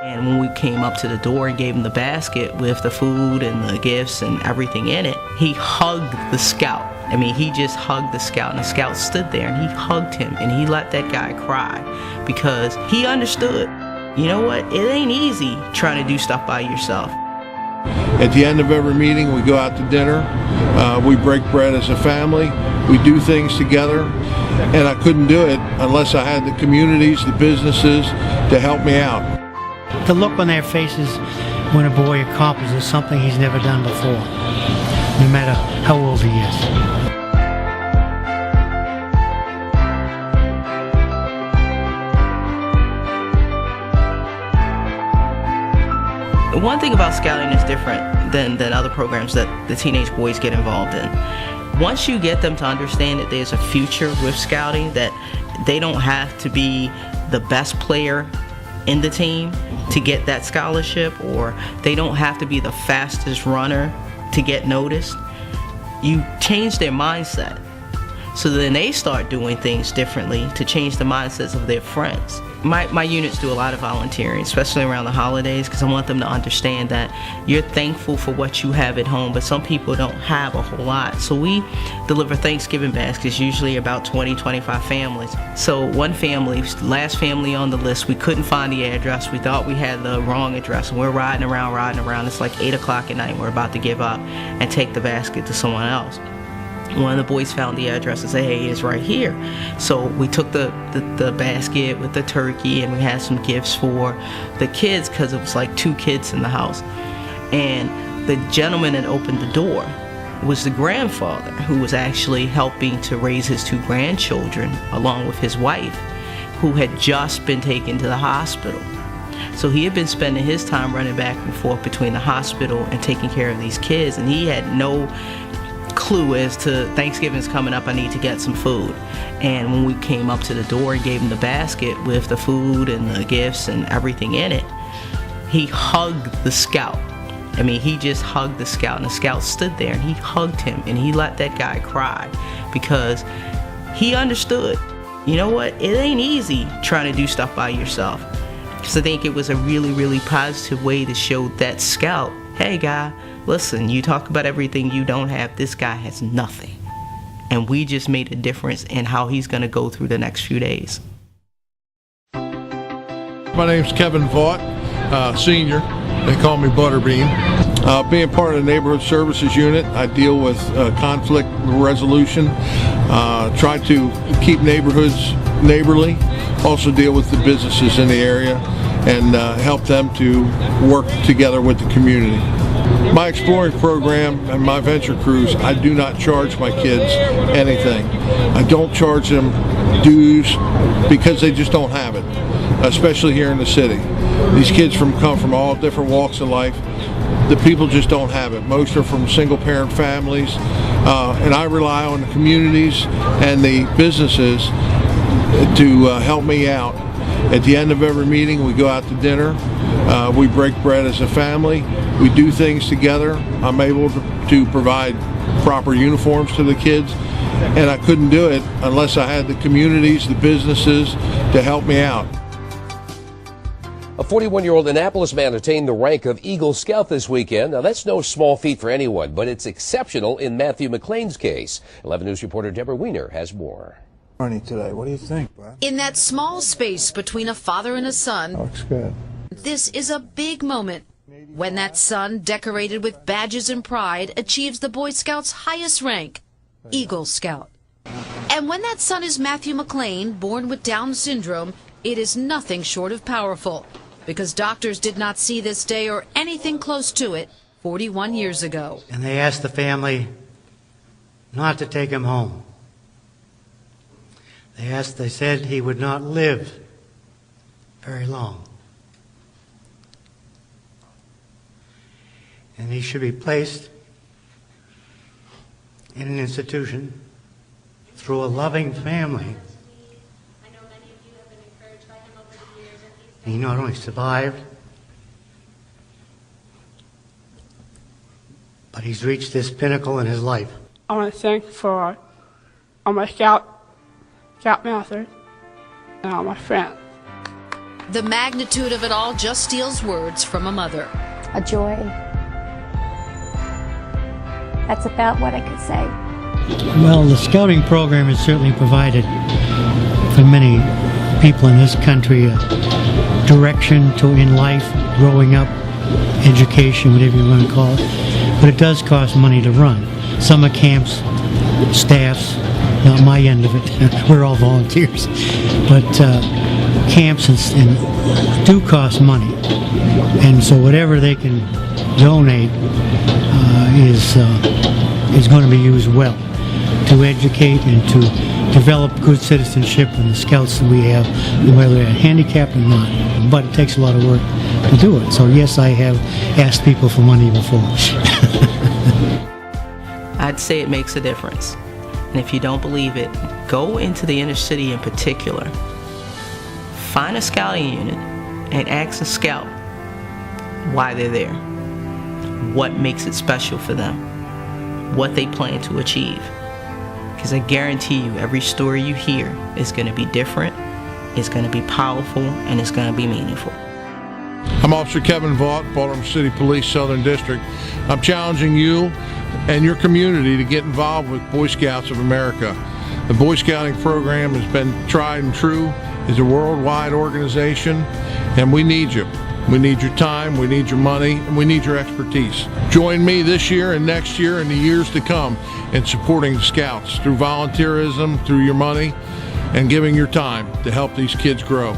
And when we came up to the door and gave him the basket with the food and the gifts and everything in it, he hugged the scout. I mean, he just hugged the scout, and the scout stood there and he hugged him, and he let that guy cry because he understood, you know what, it ain't easy trying to do stuff by yourself. At the end of every meeting, we go out to dinner, we break bread as a family, we do things together, and I couldn't do it unless I had the communities, the businesses to help me out. The look on their faces when a boy accomplishes something he's never done before, no matter how old he is. One thing about scouting is different than other programs that the teenage boys get involved in. Once you get them to understand that there's a future with scouting, that they don't have to be the best player in the team to get that scholarship, or they don't have to be the fastest runner to get noticed, you change their mindset. So then they start doing things differently to change the mindsets of their friends. My units do a lot of volunteering, especially around the holidays, because I want them to understand that you're thankful for what you have at home, but some people don't have a whole lot. So we deliver Thanksgiving baskets, usually about 20, 25 families. So one family, last family on the list, we couldn't find the address. We thought we had the wrong address, and we're riding around. It's like 8 o'clock at night, and we're about to give up and take the basket to someone else. One of the boys found the address and said, hey, it's right here. So we took the basket with the turkey, and we had some gifts for the kids because it was like 2 kids in the house. And the gentleman that opened the door was the grandfather who was actually helping to raise his 2 grandchildren along with his wife, who had just been taken to the hospital. So he had been spending his time running back and forth between the hospital and taking care of these kids, and he had no clue as to Thanksgiving's coming up, I need to get some food. And when we came up to the door and gave him the basket with the food and the gifts and everything in it, he hugged the scout. I mean, he just hugged the scout, and the scout stood there and he hugged him, and he let that guy cry because he understood, you know what, it ain't easy trying to do stuff by yourself. Because I think it was a really, really positive way to show that scout, hey guy, listen, you talk about everything you don't have, this guy has nothing. And we just made a difference in how he's going to go through the next few days. My name's Kevin Vaught, senior. They call me Butterbean. Being part of the Neighborhood Services Unit, I deal with conflict resolution, try to keep neighborhoods neighborly, also deal with the businesses in the area, and help them to work together with the community. My exploring program and my venture cruise, I do not charge my kids anything. I don't charge them dues because they just don't have it, especially here in the city. These kids come from all different walks of life. The people just don't have it. Most are from single parent families, and I rely on the communities and the businesses to help me out. At the end of every meeting, we go out to dinner, we break bread as a family, we do things together. I'm able to provide proper uniforms to the kids, and I couldn't do it unless I had the communities, the businesses to help me out. A 41-year-old Annapolis man attained the rank of Eagle Scout this weekend. Now, that's no small feat for anyone, but it's exceptional in Matthew McLean's case. 11 News reporter Deborah Weiner has more. Today. What do you think, Bob? In that small space between a father and a son, Looks good. this is a big moment when that son, decorated with badges and pride, achieves the Boy Scouts' highest rank, Eagle Scout. And when that son is Matthew McLean, born with Down syndrome, it is nothing short of powerful, because doctors did not see this day or anything close to it 41 years ago. And they asked the family not to take him home. They said he would not live very long. And he should be placed in an institution through a loving family. I know many of you have been encouraged by him over the years. He not only survived, but he's reached this pinnacle in his life. I want to thank for all my scout masters and all my friends. The magnitude of it all just steals words from a mother. A joy. That's about what I could say. Well, the scouting program has certainly provided for many people in this country a direction to in life, growing up, education, whatever you want to call it. But it does cost money to run. Summer camps, staffs, not my end of it, we're all volunteers, but camps and do cost money. And so whatever they can donate is going to be used well to educate and to develop good citizenship in the scouts that we have, whether they're handicapped or not. But it takes a lot of work to do it. So yes, I have asked people for money before. I'd say it makes a difference. And if you don't believe it, go into the inner city in particular. Find a scouting unit and ask a scout why they're there, what makes it special for them, what they plan to achieve. Because I guarantee you, every story you hear is going to be different, it's going to be powerful, and it's going to be meaningful. I'm Officer Kevin Vaught, Baltimore City Police, Southern District. I'm challenging you and your community to get involved with Boy Scouts of America. The Boy Scouting program has been tried and true, is a worldwide organization, and we need you. We need your time, we need your money, and we need your expertise. Join me this year and next year and the years to come in supporting the Scouts through volunteerism, through your money, and giving your time to help these kids grow.